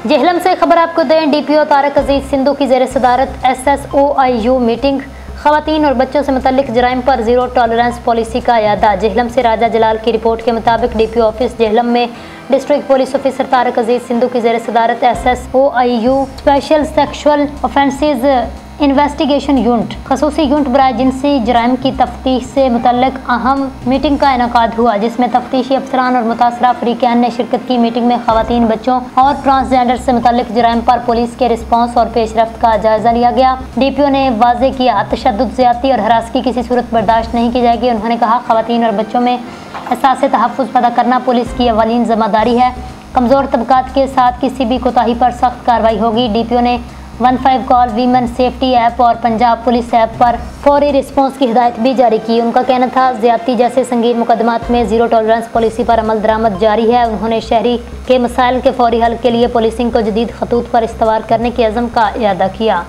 जेहलम से खबर आपको दें, डीपीओ तारक अजीज सिंधु की जेर सदारत SSOIU मीटिंग, खवातीन और बच्चों से मुतल्लिक जराइम पर जीरो टॉलरेंस पॉलिसी का यादा। जेहलम से राजा जलाल की रिपोर्ट के मुताबिक डीपीओ ऑफिस जेहलम में डिस्ट्रिक्ट पुलिस ऑफिसर तारक अजीज सिंधु की जेर सदारत SSOIU special sexual offences investigation unit खसूसी यूनिट बराए जिनसी जराइम की तफ्तीश से मुतल्लिक अहम मीटिंग का इनेकाद हुआ, जिसमें तफ्तीशी अफसरान और मुतासरा फरीक़ैन ने शिरकत की। मीटिंग में खवातीन, बच्चों और ट्रांसजेंडर से मुतल्लिक जराइम पर पुलिस के रिस्पॉन्स और पेशरफ्त का जायजा लिया गया। डीपीओ ने वाज़ेह किया, तशद्दुद, ज़्यादती और हरासगी किसी सूरत बर्दाश्त नहीं की जाएगी। उन्होंने कहा, खवातीन और बच्चों में एहसास तहफ़्फ़ुज़ पैदा करना पुलिस की अवलीन ज़िम्मेदारी है। कमज़ोर तबकात के साथ किसी भी कोताही पर सख्त कार्रवाई होगी। डीपीओ ने 15 कॉल वीमेन सेफ्टी ऐप और पंजाब पुलिस ऐप पर फौरी रिस्पॉन्स की हिदायत भी जारी की। उनका कहना था, ज़्यादती जैसे संगीन मुकदमात में जीरो टॉलरेंस पॉलिसी पर अमल दरामद जारी है। उन्होंने शहरी के मसाइल के फौरी हल के लिए पुलिसिंग को जदीद खतूत पर इस्तवार करने के अज़म का इरादा किया।